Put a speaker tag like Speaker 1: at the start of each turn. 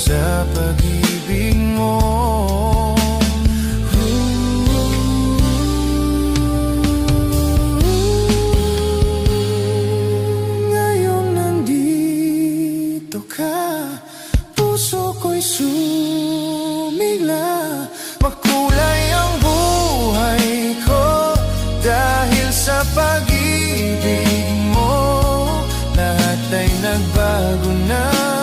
Speaker 1: sa pag-ibig mo. Ngayong nandito ka, puso ko'y sumigla. Makulay ang buhay ko dahil sa pag-ibig mo. Lahat ay nagbago na.